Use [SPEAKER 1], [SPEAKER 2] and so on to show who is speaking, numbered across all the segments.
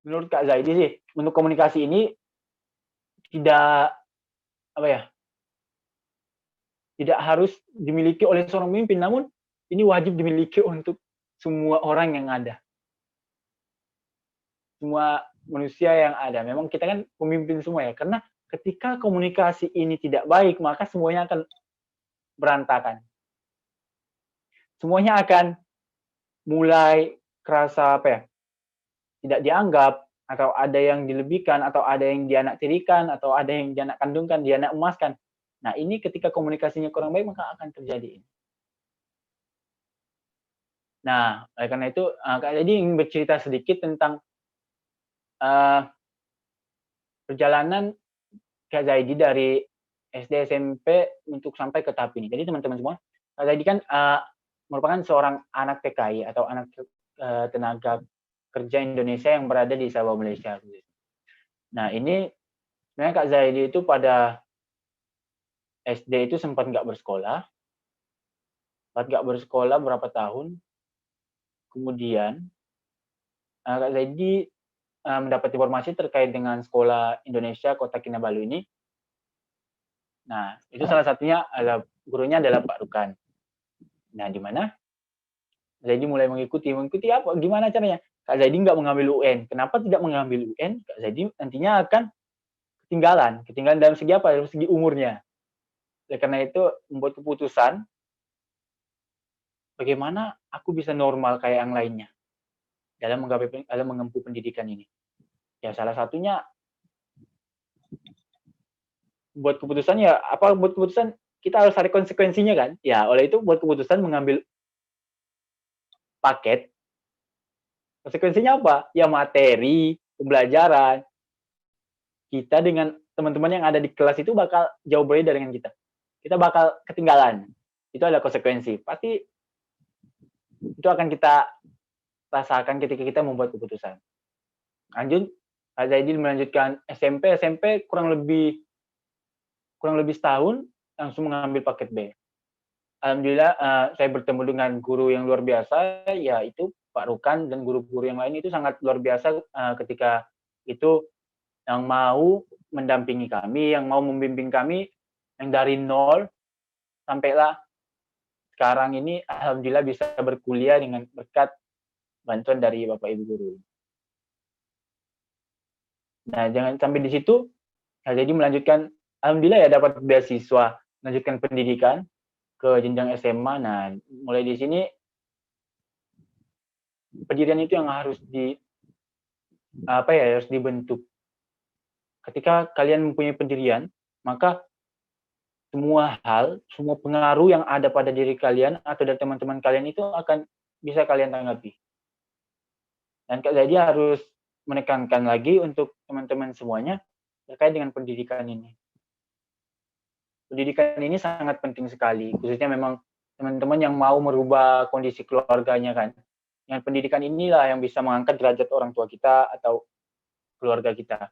[SPEAKER 1] menurut Kak Zaidi sih, untuk komunikasi ini tidak, apa ya, tidak harus dimiliki oleh seorang pemimpin, namun ini wajib dimiliki untuk semua orang yang ada, semua manusia yang ada. Memang kita kan pemimpin semua ya, karena ketika komunikasi ini tidak baik, maka semuanya akan berantakan. Semuanya akan mulai kerasa, apa ya, tidak dianggap, atau ada yang dilebihkan, atau ada yang dianaktirikan, atau ada yang dianak kandungkan, dianak emaskan. Nah, ini ketika komunikasinya kurang baik, maka akan terjadi. Nah, oleh karena itu, Kak Dedi ingin bercerita sedikit tentang, eee, perjalanan Kak Zaidi dari SD, SMP untuk sampai ke tahap ini. Jadi teman-teman semua, Kak Zaidi kan, merupakan seorang anak TKI atau anak tenaga kerja Indonesia yang berada di Sabah, Malaysia. Nah, ini sebenarnya Kak Zaidi itu pada SD itu sempat nggak bersekolah berapa tahun, kemudian, Kak Zaidi, mendapat informasi terkait dengan sekolah Indonesia Kota Kinabalu ini. Nah, itu salah satunya adalah gurunya adalah Pak Rukan. Nah, di mana Zaidi mulai mengikuti apa, gimana caranya? Kak Zaidi nggak mengambil UN. Kenapa tidak mengambil UN? Kak Zaidi nantinya akan ketinggalan dalam segi apa? Dalam segi umurnya. Oleh karena itu membuat keputusan, bagaimana aku bisa normal kayak yang lainnya dalam menempuh pendidikan ini. Ya salah satunya buat keputusan kita harus cari konsekuensinya kan. Ya oleh itu buat keputusan mengambil paket, konsekuensinya apa? Ya materi, pembelajaran. Kita dengan teman-teman yang ada di kelas itu bakal jauh berbeda dengan kita. Kita bakal ketinggalan. Itu adalah konsekuensi. Pasti itu akan kita rasakan ketika kita membuat keputusan. Lanjut, Kak Zaidi melanjutkan SMP kurang lebih setahun langsung mengambil paket B. Alhamdulillah, saya bertemu dengan guru yang luar biasa, yaitu Pak Rukan dan guru-guru yang lain itu sangat luar biasa, ketika itu yang mau mendampingi kami, yang mau membimbing kami, yang dari nol sampailah sekarang ini alhamdulillah bisa berkuliah dengan berkat bantuan dari Bapak Ibu guru. Nah, jangan sampai di situ, jadi melanjutkan alhamdulillah ya dapat beasiswa, melanjutkan pendidikan ke jenjang SMA. Nah, mulai di sini pendirian itu yang harus harus dibentuk. Ketika kalian mempunyai pendirian, maka semua hal, semua pengaruh yang ada pada diri kalian atau dari teman-teman kalian itu akan bisa kalian tanggapi. Dan Kak Zaidi harus menekankan lagi untuk teman-teman semuanya terkait dengan pendidikan ini. Pendidikan ini sangat penting sekali, khususnya memang teman-teman yang mau merubah kondisi keluarganya kan. Dengan pendidikan inilah yang bisa mengangkat derajat orang tua kita atau keluarga kita.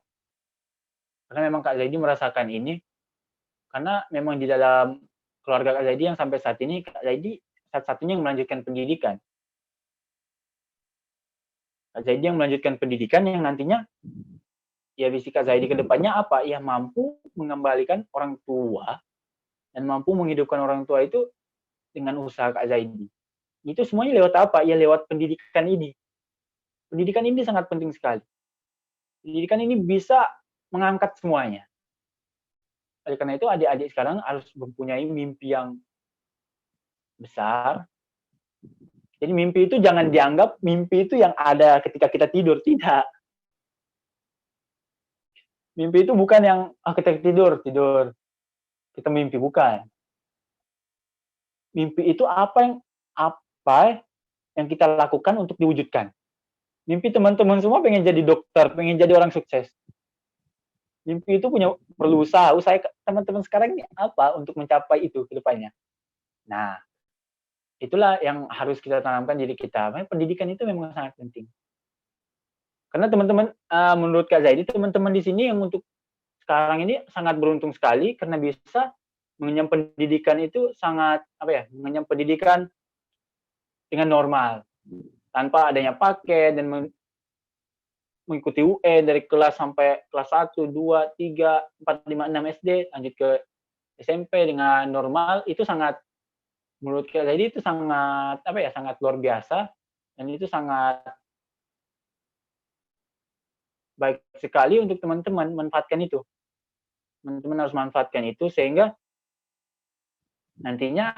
[SPEAKER 1] Karena memang Kak Zaidi merasakan ini, karena memang di dalam keluarga Kak Zaidi yang sampai saat ini, Kak Zaidi satu-satunya yang melanjutkan pendidikan. Kak Zaidi yang melanjutkan pendidikan yang nantinya, ya visi Kak Zaidi ke depannya apa? Ya mampu mengembalikan orang tua dan mampu menghidupkan orang tua itu dengan usaha Kak Zaidi. Itu semuanya lewat apa? Ya lewat pendidikan ini. Pendidikan ini sangat penting sekali. Pendidikan ini bisa mengangkat semuanya. Oleh karena itu adik-adik sekarang harus mempunyai mimpi yang besar. Jadi mimpi itu jangan dianggap mimpi itu yang ada ketika kita tidur, tidak. Mimpi itu bukan yang kita tidur, kita mimpi, bukan. Mimpi itu apa yang kita lakukan untuk diwujudkan. Mimpi teman-teman semua pengen jadi dokter, pengen jadi orang sukses. Mimpi itu perlu usaha teman-teman sekarang ini apa untuk mencapai itu ke depannya. Nah, itulah yang harus kita tanamkan diri kita. Pendidikan itu memang sangat penting. Karena teman-teman, menurut Kak Zaidi, teman-teman di sini yang untuk sekarang ini sangat beruntung sekali karena bisa mengenyam pendidikan itu mengenyam pendidikan dengan normal tanpa adanya paket dan mengikuti UE dari kelas sampai kelas 1, 2, 3, 4, 5, 6 SD, lanjut ke SMP dengan normal, itu sangat, menurut Kak Zaidi itu sangat, apa ya, sangat luar biasa, dan itu sangat baik sekali untuk teman-teman manfaatkan itu. Teman-teman harus manfaatkan itu sehingga nantinya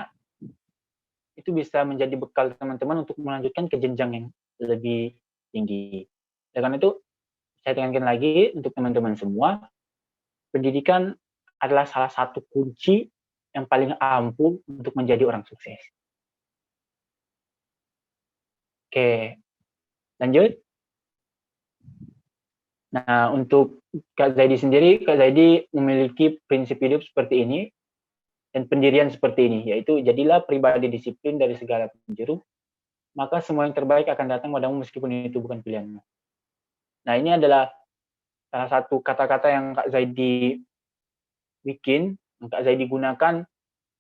[SPEAKER 1] itu bisa menjadi bekal teman-teman untuk melanjutkan ke jenjang yang lebih tinggi. Dan karena itu, saya tekankan lagi untuk teman-teman semua, pendidikan adalah salah satu kunci yang paling ampuh untuk menjadi orang sukses. Oke, lanjut. Nah, untuk Kak Zaidi sendiri, Kak Zaidi memiliki prinsip hidup seperti ini dan pendirian seperti ini, yaitu jadilah pribadi disiplin dari segala penjuru, maka semua yang terbaik akan datang padamu meskipun itu bukan pilihanmu. Nah, ini adalah salah satu kata-kata yang Kak Zaidi bikin, yang Kak Zaidi gunakan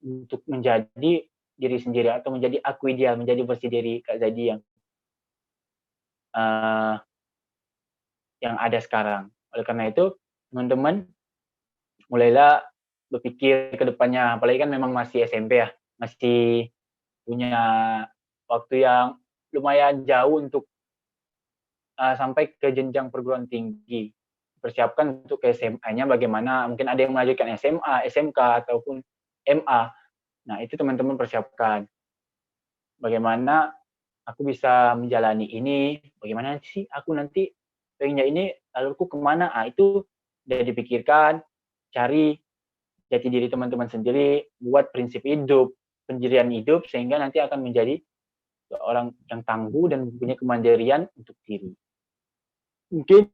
[SPEAKER 1] untuk menjadi diri sendiri atau menjadi aku ideal, menjadi versi diri Kak Zaidi yang ada sekarang. Oleh karena itu, teman-teman mulailah berpikir ke depannya, apalagi kan memang masih SMP ya, masih punya waktu yang lumayan jauh untuk sampai ke jenjang perguruan tinggi. Persiapkan untuk ke SMA-nya bagaimana, mungkin ada yang melanjutkan SMA, SMK, ataupun MA. Nah, itu teman-teman persiapkan. Bagaimana aku bisa menjalani ini, bagaimana sih aku nanti pengennya ini, lalu aku kemana? Itu udah dipikirkan, cari jati diri teman-teman sendiri, buat prinsip hidup, pendirian hidup, sehingga nanti akan menjadi seorang yang tangguh dan mempunyai kemandirian untuk diri. Mungkin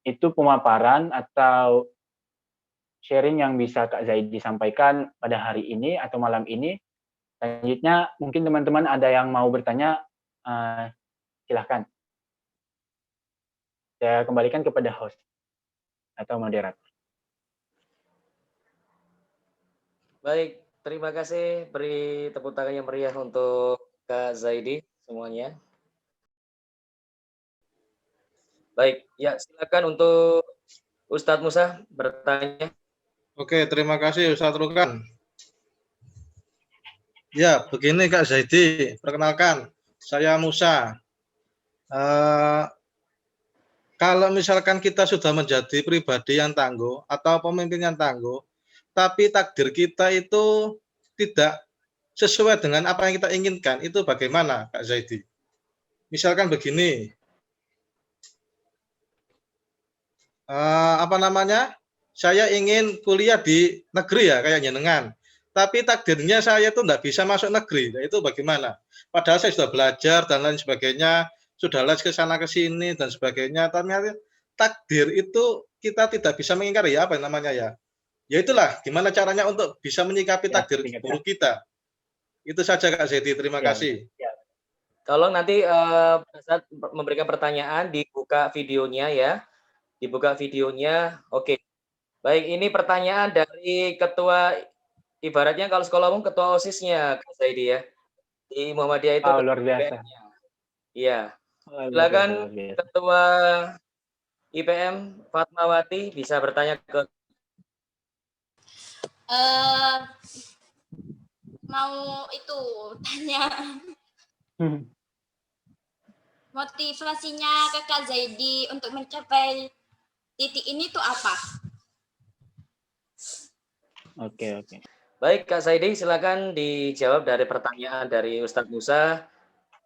[SPEAKER 1] itu pemaparan atau sharing yang bisa Kak Zaidi sampaikan pada hari ini atau malam ini. Selanjutnya, mungkin teman-teman ada yang mau bertanya, silahkan. Saya kembalikan kepada host atau moderator.
[SPEAKER 2] Baik, terima kasih. Beri tepuk tangan yang meriah untuk Kak Zaidi semuanya. Baik, ya silakan untuk Ustadz Musa bertanya.
[SPEAKER 3] Oke, terima kasih Ustadz Rukan. Ya, begini Kak Zaidi, perkenalkan, saya Musa. Kalau misalkan kita sudah menjadi pribadi yang tangguh atau pemimpin yang tangguh, tapi takdir kita itu tidak sesuai dengan apa yang kita inginkan, itu bagaimana Kak Zaidi? Misalkan begini, saya ingin kuliah di negeri ya, kayak jenengan. Tapi takdirnya saya itu tidak bisa masuk negeri, nah, itu bagaimana? Padahal saya sudah belajar dan lain sebagainya, sudah les ke sana ke sini dan sebagainya. Ternyata takdir itu kita tidak bisa mengingkari ya, apa namanya ya? Ya itulah, gimana caranya untuk bisa menyikapi takdir buruk kita. Itu saja Kak Zaidi, terima kasih.
[SPEAKER 2] Tolong nanti saat memberikan pertanyaan dibuka videonya ya. Dibuka videonya. Oke. Baik, ini pertanyaan dari ketua, ibaratnya kalau sekolah umum ketua OSIS-nya Kak Zaidi ya. Di Muhammadiyah itu
[SPEAKER 1] luar biasa.
[SPEAKER 2] Iya. Silakan ketua IPM Fatmawati bisa bertanya ke
[SPEAKER 4] mau itu tanya motivasinya Kakak Zaidi untuk mencapai titik ini tuh apa?
[SPEAKER 1] Oke.
[SPEAKER 2] Baik Kak Zaidi, silakan dijawab dari pertanyaan dari Ustadz Musa,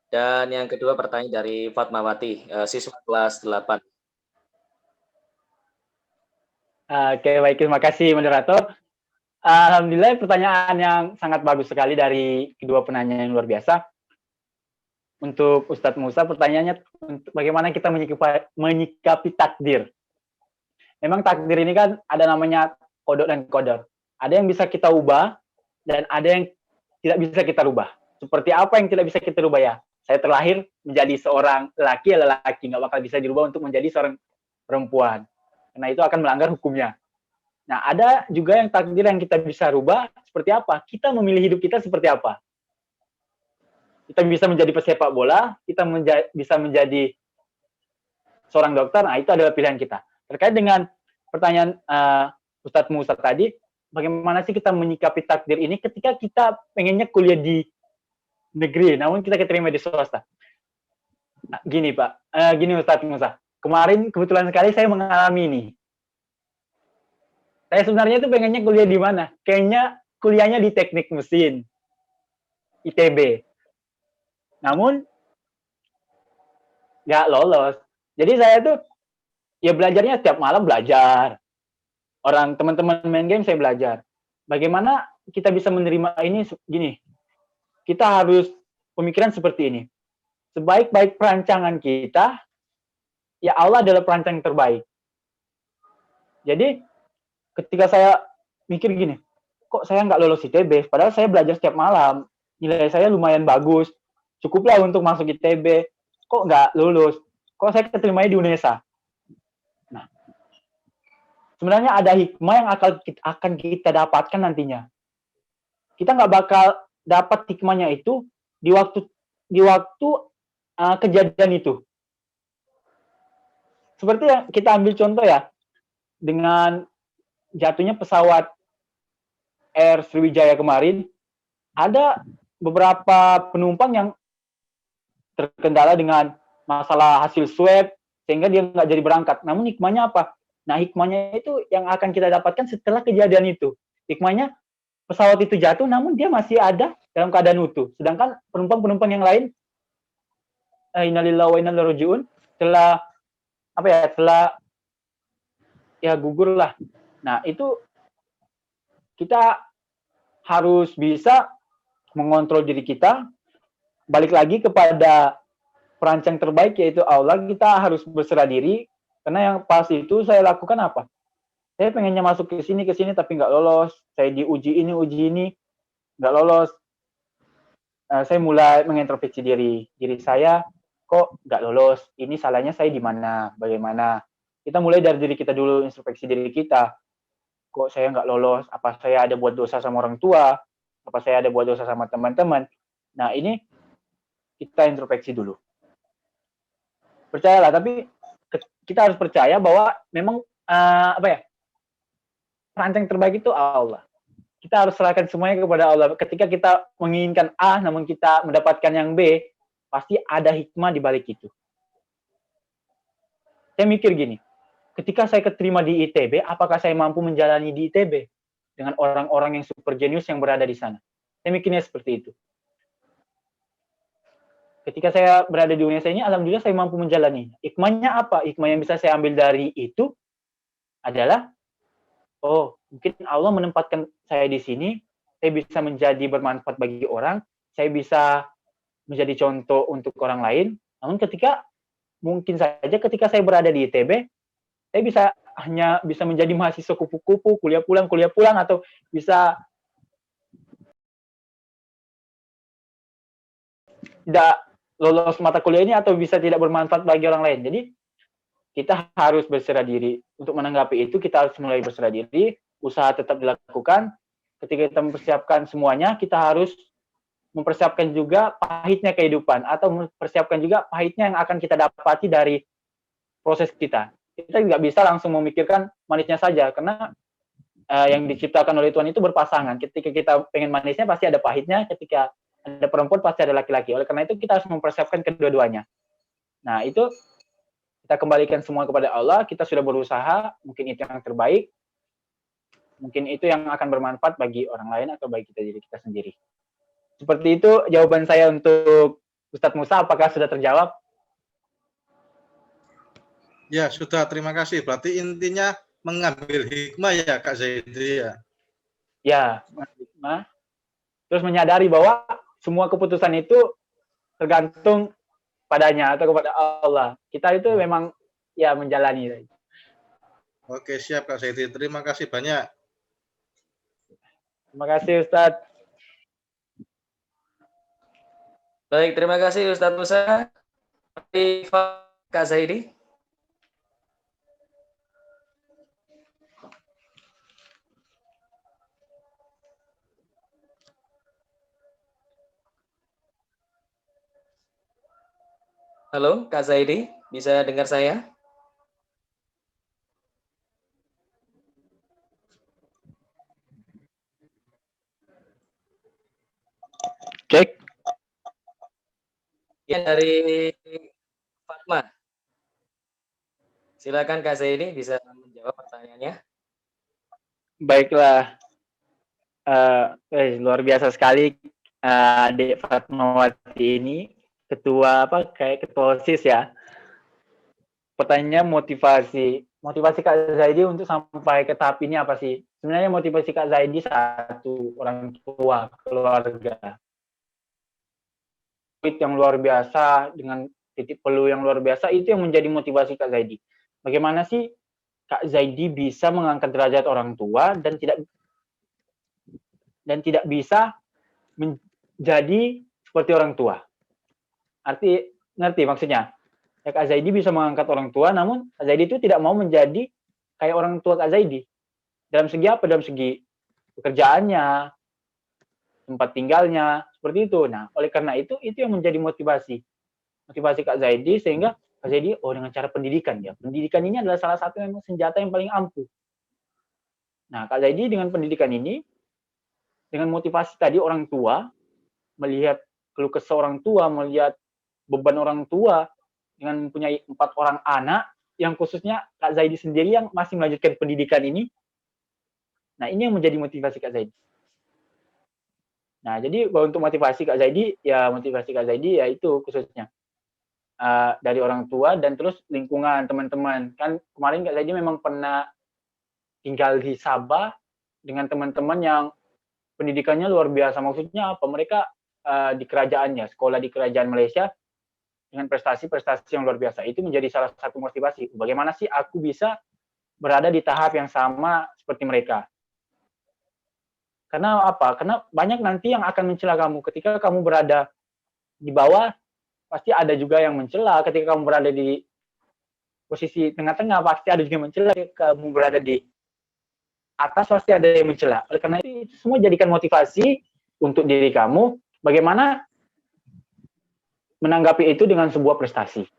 [SPEAKER 2] dan yang kedua pertanyaan dari Fatmawati, siswa kelas 8.
[SPEAKER 1] Oke, baik, terima kasih moderator. Alhamdulillah pertanyaan yang sangat bagus sekali dari kedua penanya yang luar biasa. Untuk Ustadz Musa, pertanyaannya bagaimana kita menyikapi takdir. Memang takdir ini kan ada namanya kodok dan kodar. Ada yang bisa kita ubah dan ada yang tidak bisa kita rubah. Seperti apa yang tidak bisa kita rubah ya? Saya terlahir menjadi seorang laki, nggak bakal bisa dirubah untuk menjadi seorang perempuan. Karena itu akan melanggar hukumnya. Nah, ada juga yang takdir yang kita bisa rubah seperti apa? Kita memilih hidup kita seperti apa? Kita bisa menjadi pesepak bola, kita bisa menjadi seorang dokter, nah itu adalah pilihan kita. Terkait dengan pertanyaan Ustadz Musa tadi, bagaimana sih kita menyikapi takdir ini ketika kita pengennya kuliah di negeri, namun kita keterima di swasta. Nah, gini Pak, gini Ustadz Musa, kemarin kebetulan sekali saya mengalami ini. Saya sebenarnya tuh pengennya kuliah di mana? Kayaknya kuliahnya di teknik mesin, ITB. Namun, nggak lolos. Jadi saya tuh, ya belajarnya setiap malam belajar. Orang teman-teman main game saya belajar. Bagaimana kita bisa menerima ini gini? Kita harus pemikiran seperti ini. Sebaik-baik perancangan kita, ya Allah adalah perancang terbaik. Jadi, ketika saya mikir gini, kok saya nggak lolos ITB, padahal saya belajar setiap malam, nilai saya lumayan bagus, cukuplah untuk masuk ITB, kok nggak lulus, kok saya keterimanya di UNESA. Nah, sebenarnya ada hikmah yang akan kita dapatkan nantinya. Kita nggak bakal dapat hikmahnya itu di waktu kejadian itu. Seperti yang kita ambil contoh ya, dengan jatuhnya pesawat Air Sriwijaya kemarin, ada beberapa penumpang yang terkendala dengan masalah hasil swab, sehingga dia nggak jadi berangkat. Namun hikmahnya apa? Nah, hikmahnya itu yang akan kita dapatkan setelah kejadian itu. Hikmahnya, pesawat itu jatuh, namun dia masih ada dalam keadaan utuh. Sedangkan penumpang-penumpang yang lain, innalillahi wa inna ilaihi raji'un, telah gugur lah. Nah, itu kita harus bisa mengontrol diri kita, balik lagi kepada perancang terbaik yaitu Allah. Kita harus berserah diri, karena yang pas itu saya lakukan apa? Saya pengennya masuk ke sini tapi nggak lolos. Saya diuji ini, nggak lolos. Saya mulai mengintrospeksi diri saya, kok nggak lolos? Ini salahnya saya di mana? Bagaimana? Kita mulai dari diri kita dulu, introspeksi diri kita. Kok saya nggak lolos? Apa saya ada buat dosa sama orang tua? Apa saya ada buat dosa sama teman-teman? Nah, ini kita introspeksi dulu. Percayalah, tapi kita harus percaya bahwa memang perancang terbaik itu Allah. Kita harus serahkan semuanya kepada Allah. Ketika kita menginginkan A, namun kita mendapatkan yang B, pasti ada hikmah di balik itu. Saya mikir gini, ketika saya keterima di ITB, apakah saya mampu menjalani di ITB dengan orang-orang yang super jenius yang berada di sana? Saya mikirnya seperti itu. Ketika saya berada di UNESA ini, alhamdulillah saya mampu menjalani. Hikmahnya apa? Hikmah yang bisa saya ambil dari itu adalah, oh, mungkin Allah menempatkan saya di sini, saya bisa menjadi bermanfaat bagi orang, saya bisa menjadi contoh untuk orang lain. Namun mungkin saja ketika saya berada di ITB, saya hanya bisa menjadi mahasiswa kupu-kupu, kuliah pulang, atau bisa tidak lolos mata kuliah ini, atau bisa tidak bermanfaat bagi orang lain. Jadi, kita harus berserah diri. Untuk menanggapi itu, kita harus mulai berserah diri, usaha tetap dilakukan. Ketika kita mempersiapkan semuanya, kita harus mempersiapkan juga pahitnya kehidupan, atau mempersiapkan juga pahitnya yang akan kita dapati dari proses kita. Kita nggak bisa langsung memikirkan manisnya saja, karena yang diciptakan oleh Tuhan itu berpasangan. Ketika kita pengen manisnya, pasti ada pahitnya. Ketika ada perempuan, pasti ada laki-laki. Oleh karena itu, kita harus mempersiapkan kedua-duanya. Nah, itu kita kembalikan semua kepada Allah. Kita sudah berusaha, mungkin itu yang terbaik. Mungkin itu yang akan bermanfaat bagi orang lain atau bagi diri kita sendiri. Seperti itu jawaban saya untuk Ustadz Musa. Apakah sudah terjawab?
[SPEAKER 3] Ya, sudah. Terima kasih. Berarti intinya mengambil hikmah ya, Kak Zaidi ya?
[SPEAKER 1] Ya, hikmah. Terus menyadari bahwa semua keputusan itu tergantung padanya atau kepada Allah. Kita itu memang ya menjalani.
[SPEAKER 3] Oke, siap Kak Zaidi. Terima kasih banyak.
[SPEAKER 1] Terima kasih Ustadz.
[SPEAKER 2] Baik, terima kasih Ustadz Musa. Kak Zaidi. Halo, Kak Zaidi, bisa dengar saya?
[SPEAKER 1] Cek.
[SPEAKER 2] Ya, dari Fatma. Silakan Kak Zaidi bisa menjawab pertanyaannya.
[SPEAKER 1] Baiklah. Luar biasa sekali Adik Fatmawati ini, ketua kayak ketua OSIS ya. Pertanyaannya motivasi Kak Zaidi untuk sampai ke tahap ini apa sih? Sebenarnya motivasi Kak Zaidi satu, orang tua, keluarga. Yang luar biasa dengan titik peluh yang luar biasa itu yang menjadi motivasi Kak Zaidi. Bagaimana sih Kak Zaidi bisa mengangkat derajat orang tua dan tidak bisa menjadi seperti orang tua. Ngerti maksudnya? Ya, Kak Zaidi bisa mengangkat orang tua, namun Kak Zaidi itu tidak mau menjadi kayak orang tua Kak Zaidi. Dalam segi apa? Dalam segi pekerjaannya, tempat tinggalnya, seperti itu. Nah, oleh karena itu yang menjadi motivasi Kak Zaidi, sehingga Kak Zaidi, dengan cara pendidikan ya. Pendidikan ini adalah salah satu memang senjata yang paling ampuh. Nah, Kak Zaidi dengan pendidikan ini, dengan motivasi tadi orang tua, melihat keluh kesah orang tua, melihat beban orang tua, dengan mempunyai 4 orang anak, yang khususnya Kak Zaidi sendiri yang masih melanjutkan pendidikan ini. Nah, ini yang menjadi motivasi Kak Zaidi. Nah, jadi untuk motivasi Kak Zaidi ya itu khususnya dari orang tua dan terus lingkungan teman-teman. Kan kemarin Kak Zaidi memang pernah tinggal di Sabah dengan teman-teman yang pendidikannya luar biasa. Maksudnya apa? Mereka di kerajaannya, sekolah di kerajaan Malaysia dengan prestasi-prestasi yang luar biasa. Itu menjadi salah satu motivasi. Bagaimana sih aku bisa berada di tahap yang sama seperti mereka? Karena apa? Karena banyak nanti yang akan mencela kamu. Ketika kamu berada di bawah, pasti ada juga yang mencela. Ketika kamu berada di posisi tengah-tengah, pasti ada juga yang mencela. Ketika kamu berada di atas, pasti ada yang mencela. Oleh karena itu semua jadikan motivasi untuk diri kamu. Bagaimana menanggapi itu dengan sebuah prestasi.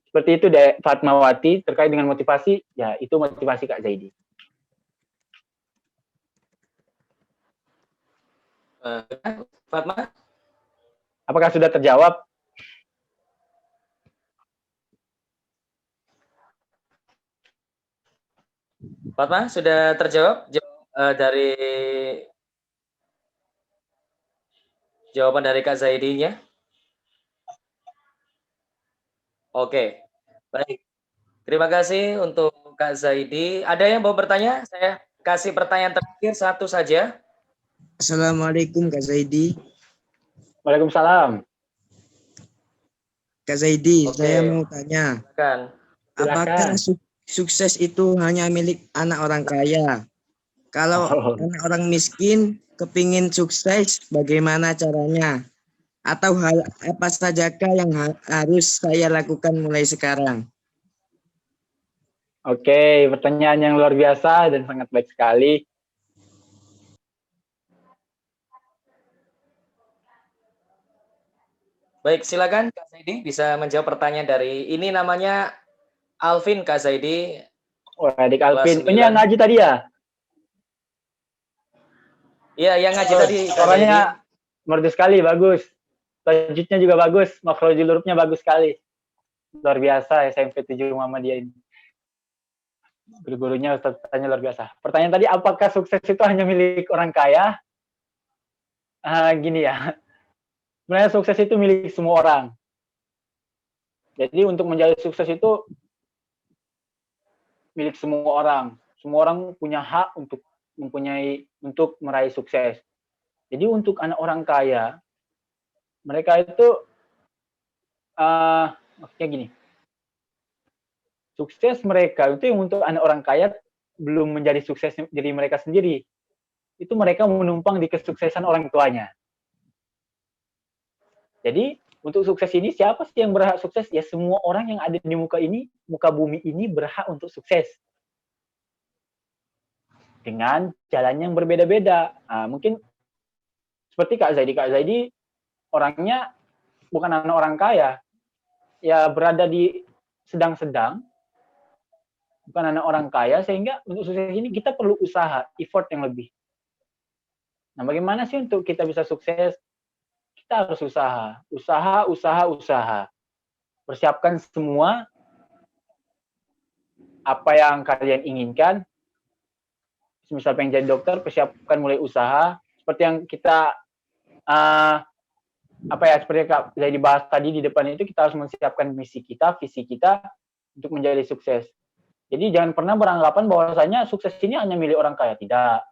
[SPEAKER 1] Seperti itu deh Fatmawati terkait dengan motivasi, ya itu motivasi Kak Zaidi.
[SPEAKER 2] Fatma?
[SPEAKER 1] Apakah sudah terjawab?
[SPEAKER 2] Fatma, sudah terjawab dari jawaban dari Kak Zaidi-nya? Oke, baik. Terima kasih untuk Kak Zaidi. Ada yang mau bertanya? Saya kasih pertanyaan terakhir satu saja.
[SPEAKER 5] Assalamualaikum Kak Zaidi.
[SPEAKER 1] Waalaikumsalam.
[SPEAKER 5] Kak Zaidi,
[SPEAKER 2] Oke.
[SPEAKER 5] saya mau tanya.
[SPEAKER 2] Silakan.
[SPEAKER 5] Apakah sukses itu hanya milik anak orang kaya? Kalau anak orang miskin kepingin sukses, bagaimana caranya? Atau hal apa sajakah yang harus saya lakukan mulai sekarang?
[SPEAKER 1] Oke, pertanyaan yang luar biasa dan sangat baik sekali.
[SPEAKER 2] Baik, silakan Kak Zaidi bisa menjawab pertanyaan dari ini namanya Alvin Kak Zaidi.
[SPEAKER 1] Oh, adik Alvin.
[SPEAKER 2] Kelas 9.
[SPEAKER 1] Ini yang ngaji tadi ya?
[SPEAKER 2] Iya, yang ngaji tadi Kak Zaidi.
[SPEAKER 1] Suaranya merdu sekali, bagus. Tajwidnya juga bagus, makhrajul hurufnya bagus sekali. Luar biasa SMP 7 Muhammadiyah ini. Guru-gurunya, ustaz-ustaznya luar biasa. Pertanyaan tadi, apakah sukses itu hanya milik orang kaya? Gini ya, sebenarnya sukses itu milik semua orang. Jadi untuk menjadi sukses itu milik semua orang. Semua orang punya hak untuk meraih sukses. Jadi untuk anak orang kaya, mereka itu maksudnya gini, sukses mereka itu yang untuk anak orang kaya belum menjadi sukses diri mereka sendiri. Itu mereka menumpang di kesuksesan orang tuanya. Jadi untuk sukses ini siapa sih yang berhak sukses? Ya semua orang yang ada di muka bumi ini berhak untuk sukses. Dengan jalan yang berbeda-beda. Mungkin seperti Kak Zaidi orangnya bukan anak orang kaya. Ya berada di sedang-sedang, bukan anak orang kaya, sehingga untuk sukses ini kita perlu usaha, effort yang lebih. Nah, bagaimana sih untuk kita bisa sukses? kita harus usaha. Usaha. Persiapkan semua apa yang kalian inginkan. Misal pengen jadi dokter, persiapkan mulai usaha. Seperti yang kita seperti yang sudah dibahas tadi di depan itu, kita harus mempersiapkan misi kita, visi kita untuk menjadi sukses. Jadi jangan pernah beranggapan bahwasanya sukses ini hanya milik orang kaya. Tidak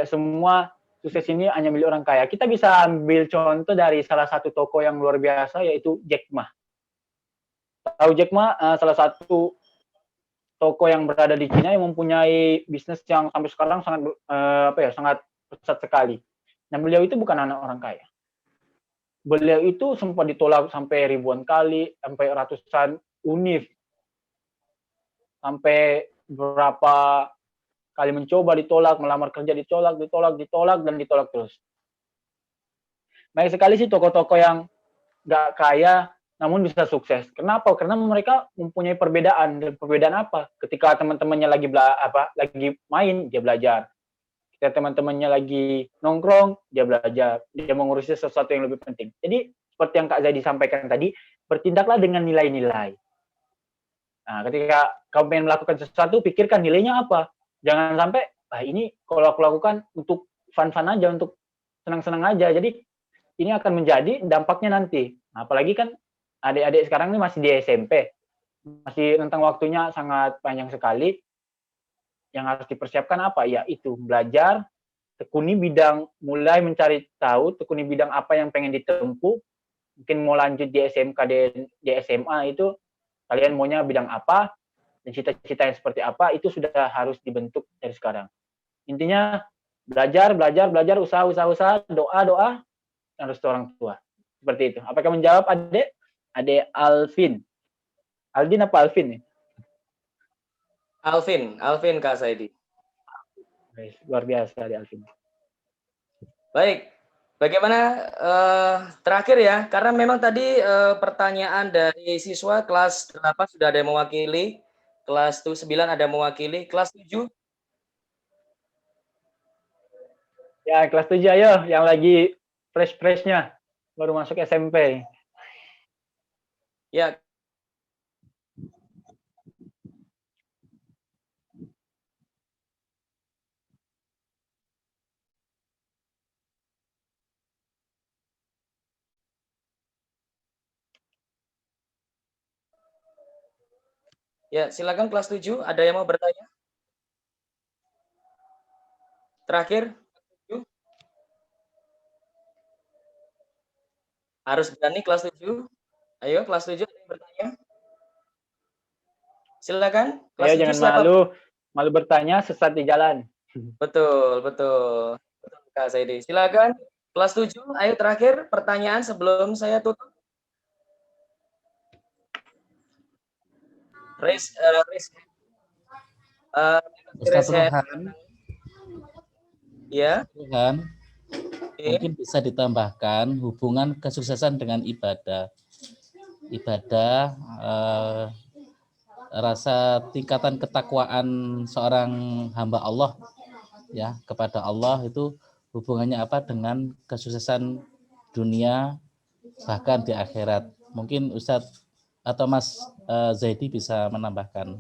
[SPEAKER 1] semua sukses ini hanya milik orang kaya. Kita bisa ambil contoh dari salah satu tokoh yang luar biasa, yaitu Jack Ma. Tahu Jack Ma, salah satu toko yang berada di Cina yang mempunyai bisnis yang sampai sekarang sangat pesat sekali. Nah, beliau itu bukan anak orang kaya. Beliau itu sempat ditolak sampai ribuan kali, sampai ratusan univ, sampai berapa kali mencoba ditolak, melamar kerja ditolak terus. Banyak sekali sih toko-toko yang nggak kaya namun bisa sukses. Kenapa? Karena mereka mempunyai perbedaan. Dan perbedaan apa? Ketika teman-temannya lagi main, dia belajar. Ketika teman-temannya lagi nongkrong, dia belajar. Dia mengurusi sesuatu yang lebih penting. Jadi, seperti yang Kak Zaidi sampaikan tadi, bertindaklah dengan nilai-nilai. Nah, ketika kamu ingin melakukan sesuatu, pikirkan nilainya apa. Jangan sampai, ini kalau aku lakukan untuk fun-fun aja, untuk senang-senang aja. Jadi, ini akan menjadi dampaknya nanti. Nah, apalagi kan adik-adik sekarang ini masih di SMP, masih rentang waktunya sangat panjang sekali. Yang harus dipersiapkan apa? Ya itu, belajar, tekuni bidang, mulai mencari tahu, tekuni bidang apa yang pengen ditempuh. Mungkin mau lanjut di SMK, di SMA itu, kalian maunya bidang apa, dan cita-cita yang seperti apa, itu sudah harus dibentuk dari sekarang. Intinya, belajar, usaha, doa, dan restu orang tua. Seperti itu. Apakah menjawab adik? Adik Alvin. Aldin apa Alvin?
[SPEAKER 2] Alvin Kak Zaidi.
[SPEAKER 1] Luar biasa Adik Alvin.
[SPEAKER 2] Baik. Bagaimana terakhir ya? Karena memang tadi pertanyaan dari siswa kelas 8 sudah ada yang mewakili, kelas 9 ada yang mewakili, kelas 7.
[SPEAKER 1] Ya, kelas 7 ayo yang lagi fresh-freshnya baru masuk SMP.
[SPEAKER 2] Ya. Ya, silakan kelas 7, ada yang mau bertanya? Terakhir, harus berani kelas 7. Ayo, kelas 7 ada yang bertanya? Silakan. Kelas 7
[SPEAKER 1] jangan
[SPEAKER 2] siapa?
[SPEAKER 1] malu bertanya sesat di jalan.
[SPEAKER 2] Betul Kak Zaidi. Silakan. Kelas 7, ayo terakhir pertanyaan sebelum saya tutup.
[SPEAKER 6] Ustaz Rohan.
[SPEAKER 2] Ya.
[SPEAKER 6] Rohan. Mungkin bisa ditambahkan hubungan kesuksesan dengan ibadah. Ibadah, rasa tingkatan ketakwaan seorang hamba Allah ya kepada Allah itu hubungannya apa dengan kesuksesan dunia bahkan di akhirat. Mungkin Ustadz atau Mas Zaidi bisa menambahkan.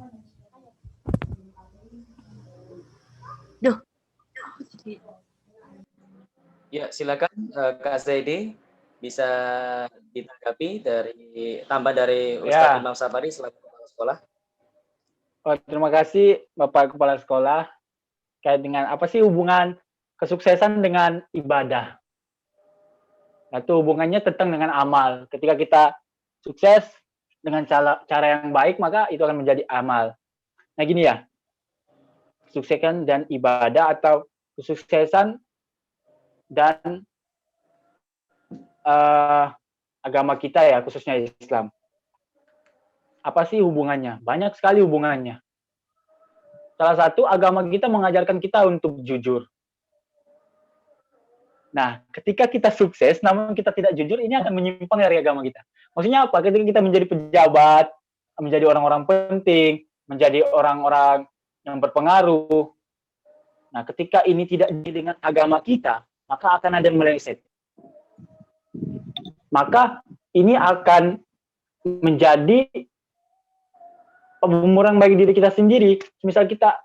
[SPEAKER 2] Ya, silakan Kak Zaidi bisa ditanggapi tambah dari Ustadz Imam Safari selaku kepala sekolah.
[SPEAKER 1] Terima kasih Bapak Kepala Sekolah. Kait dengan apa sih hubungan kesuksesan dengan ibadah? Nah, itu hubungannya tentang dengan amal. Ketika kita sukses dengan cara yang baik, maka itu akan menjadi amal. Nah, gini ya, kesuksesan dan ibadah atau kesuksesan dan agama kita ya, khususnya Islam. Apa sih hubungannya? Banyak sekali hubungannya. Salah satu, agama kita mengajarkan kita untuk jujur. Nah, ketika kita sukses, namun kita tidak jujur, ini akan menyimpang dari agama kita. Maksudnya apa? Ketika kita menjadi pejabat, menjadi orang-orang penting, menjadi orang-orang yang berpengaruh. Nah, ketika ini tidak dengan agama kita, maka akan ada meleset. maka ini akan menjadi pemurang bagi diri kita sendiri. Misal kita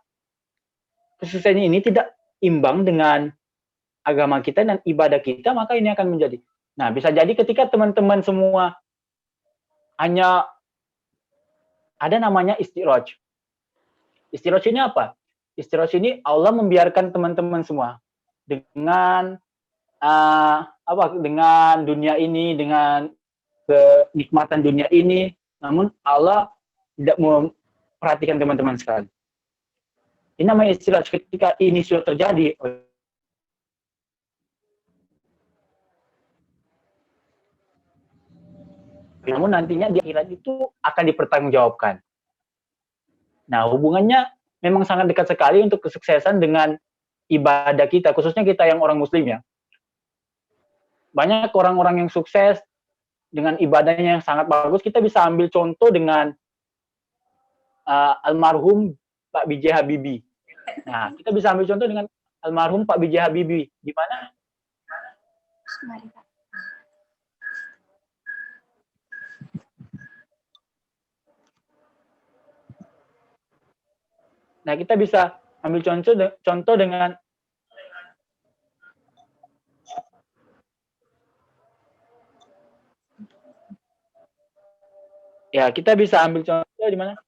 [SPEAKER 1] kesuksesan ini tidak imbang dengan agama kita dan ibadah kita, maka ini akan menjadi. Nah, bisa jadi ketika teman-teman semua hanya ada namanya istiroj. Istiroj ini apa? Istiroj ini Allah membiarkan teman-teman semua dengan dengan dunia ini, dengan kenikmatan dunia ini, namun Allah tidak memperhatikan teman-teman sekali. Ini namanya istiraj. Ketika ini sudah terjadi, namun nantinya di akhirat itu akan dipertanggungjawabkan. Nah, hubungannya memang sangat dekat sekali untuk kesuksesan dengan ibadah kita, khususnya kita yang orang muslim ya. Banyak orang-orang yang sukses dengan ibadahnya yang sangat bagus. Kita bisa ambil contoh dengan almarhum Pak B.J. Habibie. Nah, kita bisa ambil contoh dengan almarhum Pak B.J. Habibie. Di mana? Nah, kita bisa ambil contoh dengan ya, kita bisa ambil contoh di mana?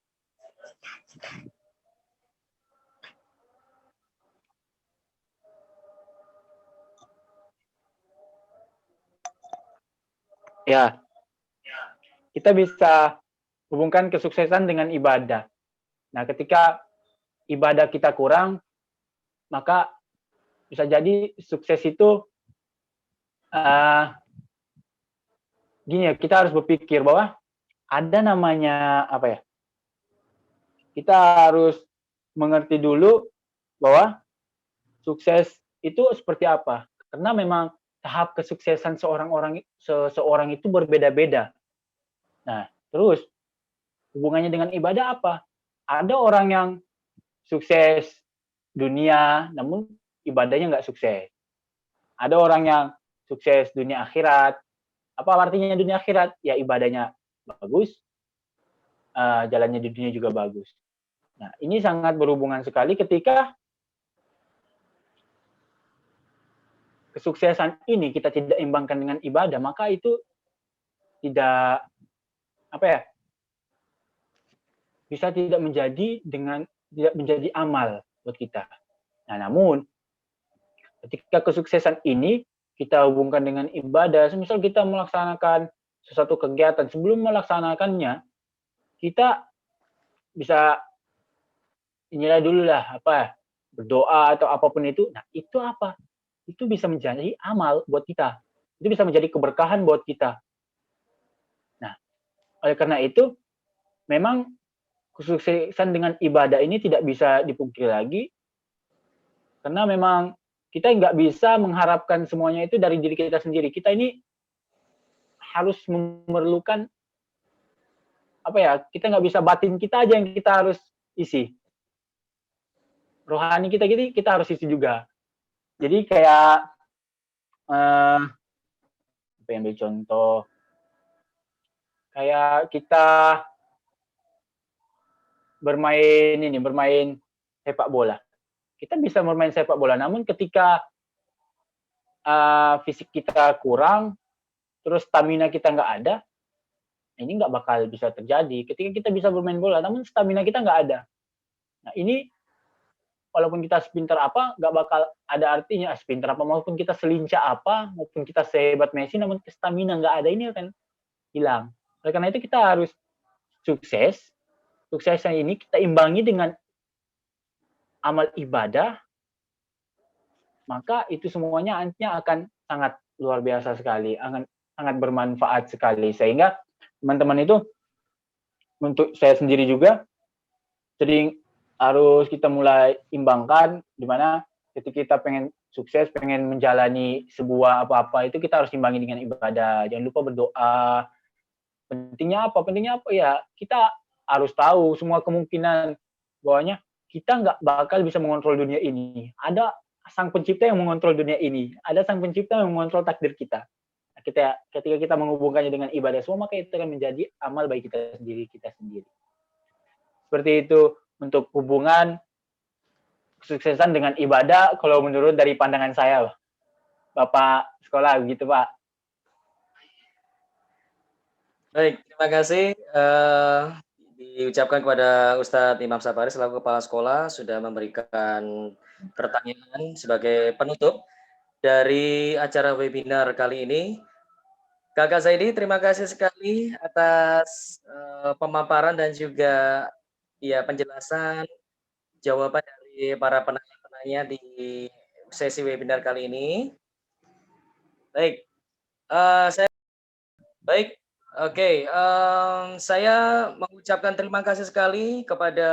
[SPEAKER 1] Ya, kita bisa hubungkan kesuksesan dengan ibadah. Nah, ketika ibadah kita kurang, maka bisa jadi sukses itu gini ya, kita harus berpikir bahwa ada namanya apa ya? Kita harus mengerti dulu bahwa sukses itu seperti apa. Karena memang tahap kesuksesan seseorang itu berbeda-beda. Nah, terus hubungannya dengan ibadah apa? Ada orang yang sukses dunia, namun ibadahnya nggak sukses. Ada orang yang sukses dunia akhirat. Apa artinya dunia akhirat? Ya ibadahnya bagus, jalannya di dunia juga bagus. Nah, ini sangat berhubungan sekali ketika kesuksesan ini kita tidak imbangkan dengan ibadah, maka itu tidak bisa tidak menjadi amal buat kita. Nah, namun ketika kesuksesan ini kita hubungkan dengan ibadah, semisal kita melaksanakan sesuatu kegiatan, sebelum melaksanakannya kita bisa inilah dulu lah berdoa atau apapun itu. Nah, itu apa? Itu bisa menjadi amal buat kita. Itu bisa menjadi keberkahan buat kita. Nah, oleh karena itu memang kesuksesan dengan ibadah ini tidak bisa dipungkiri lagi, karena memang kita nggak bisa mengharapkan semuanya itu dari diri kita sendiri. Kita ini harus memerlukan kita nggak bisa batin kita aja yang kita harus isi. Rohani kita harus isi juga. Jadi kayak ambil contoh kayak kita bermain sepak bola. Kita bisa bermain sepak bola, namun ketika fisik kita kurang, terus stamina kita nggak ada, ini nggak bakal bisa terjadi. Ketika kita bisa bermain bola, namun stamina kita nggak ada. Nah, ini walaupun kita sepintar apa, nggak bakal ada artinya. Sepintar apa, maupun kita selincah apa, maupun kita sehebat Messi, namun stamina nggak ada, ini akan hilang. Oleh karena itu kita harus sukses. Suksesnya ini kita imbangi dengan amal ibadah, maka itu semuanya nantinya akan sangat luar biasa sekali, akan sangat bermanfaat sekali. Sehingga teman-teman itu, untuk saya sendiri juga, sering harus kita mulai imbangkan, di mana ketika kita pengen sukses, pengen menjalani sebuah apa-apa, itu kita harus imbangi dengan ibadah. Jangan lupa berdoa. Pentingnya apa? Ya kita harus tahu semua kemungkinan bahwanya kita nggak bakal bisa mengontrol dunia ini. Ada sang pencipta yang mengontrol dunia ini. Ada sang pencipta yang mengontrol takdir kita. ketika kita menghubungkannya dengan ibadah semua, maka itu akan menjadi amal bagi kita sendiri. Seperti itu untuk hubungan kesuksesan dengan ibadah kalau menurut dari pandangan saya, Bapak sekolah begitu, Pak.
[SPEAKER 2] Baik, terima kasih diucapkan kepada Ustadz Imam Sapari selaku Kepala Sekolah sudah memberikan pertanyaan sebagai penutup dari acara webinar kali ini. Kakak Zaidi, terima kasih sekali atas pemaparan dan juga ya penjelasan jawaban dari para penanya-penanya di sesi webinar kali ini. Baik, saya mengucapkan terima kasih sekali kepada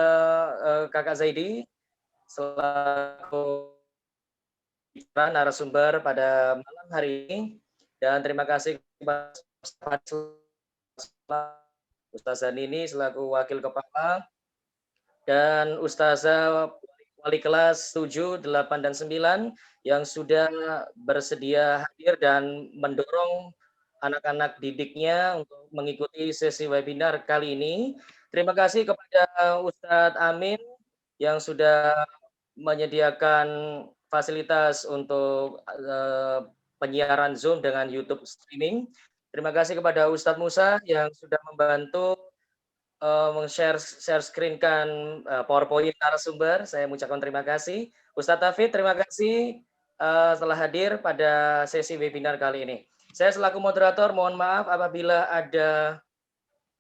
[SPEAKER 2] Kakak Zaidi selaku narasumber pada malam hari ini, dan terima kasih kepada Ustazah Nini selaku wakil kepala dan Ustazah wali kelas 7, 8, dan 9 yang sudah bersedia hadir dan mendorong anak-anak didiknya untuk mengikuti sesi webinar kali ini. Terima kasih kepada Ustadz Amin yang sudah menyediakan fasilitas untuk penyiaran Zoom dengan YouTube streaming. Terima kasih kepada Ustadz Musa yang sudah membantu share screen-kan PowerPoint narasumber. Saya mengucapkan terima kasih. Ustadz Tafid, terima kasih telah hadir pada sesi webinar kali ini. Saya selaku moderator mohon maaf apabila ada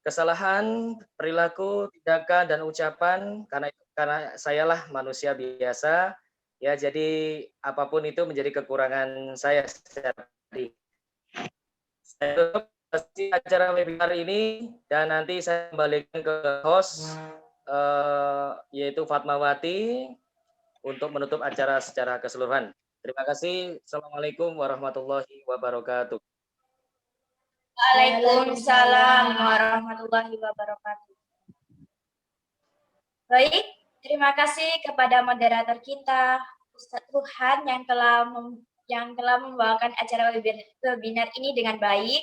[SPEAKER 2] kesalahan perilaku, tindakan, dan ucapan karena sayalah manusia biasa ya, jadi apapun itu menjadi kekurangan saya. Saya tutup acara webinar ini dan nanti saya kembalikan ke host yaitu Fatmawati untuk menutup acara secara keseluruhan. Terima kasih. Assalamualaikum warahmatullahi wabarakatuh.
[SPEAKER 4] Waalaikumsalam warahmatullahi wabarakatuh. Baik, terima kasih kepada moderator kita, Ustadz Ruhan yang telah membawakan acara webinar ini dengan baik.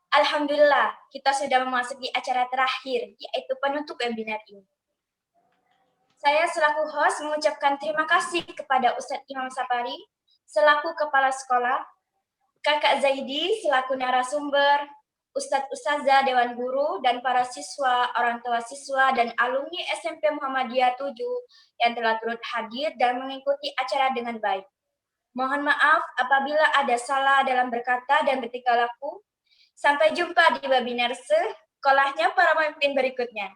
[SPEAKER 4] Alhamdulillah, kita sudah memasuki acara terakhir, yaitu penutup webinar ini. Saya selaku host mengucapkan terima kasih kepada Ustadz Imam Sapari selaku Kepala Sekolah, Kakak Zaidi selaku narasumber, Ustadz-Ustazah, Dewan Guru, dan para siswa, orang tua siswa, dan alumni SMP Muhammadiyah 7 yang telah turut hadir dan mengikuti acara dengan baik. Mohon maaf apabila ada salah dalam berkata dan bertingkah laku. Sampai jumpa di webinar sekolahnya para pemimpin berikutnya.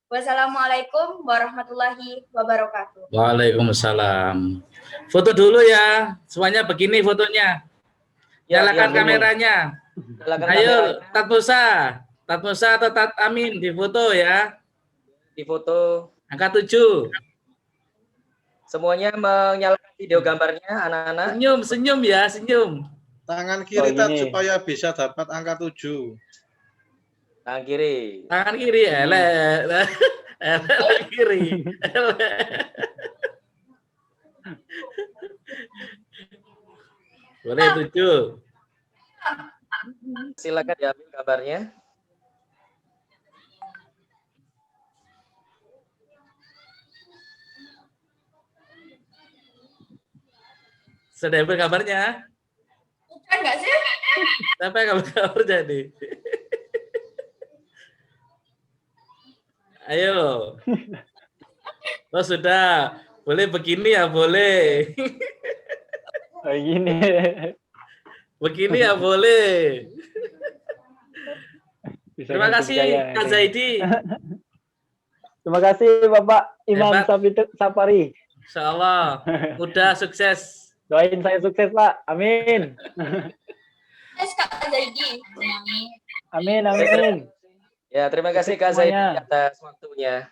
[SPEAKER 4] Wassalamualaikum warahmatullahi wabarakatuh.
[SPEAKER 6] Waalaikumsalam. Foto dulu ya, semuanya begini fotonya. Nyalakan kameranya. Ayo, Tat Musa atau Tat Amin difoto ya.
[SPEAKER 2] Difoto.
[SPEAKER 6] Angka 7.
[SPEAKER 2] Semuanya menyalakan video gambarnya, anak-anak.
[SPEAKER 6] Senyum ya, senyum.
[SPEAKER 3] Tangan kiri Tat supaya bisa dapat angka 7.
[SPEAKER 2] Tangan kiri.
[SPEAKER 6] Tangan kiri, kiri. Boleh 7.
[SPEAKER 2] Silakan diambil kabarnya.
[SPEAKER 6] Sudah ambil kabarnya?
[SPEAKER 4] Bukan nggak sih?
[SPEAKER 6] Sampai kabar jadi. Ayo. Oh sudah. Boleh begini ya, boleh.
[SPEAKER 1] Begini.
[SPEAKER 6] Begini ya, boleh. Terima kasih, Kak Zaidi.
[SPEAKER 1] Terima kasih, Bapak Imam Sapari.
[SPEAKER 6] Insyaallah. Udah sukses.
[SPEAKER 1] Doain saya sukses, Pak. Amin.
[SPEAKER 4] Kak Zaidi.
[SPEAKER 1] Amin, amin.
[SPEAKER 2] Ya, terima kasih Kak Zaidi atas waktunya.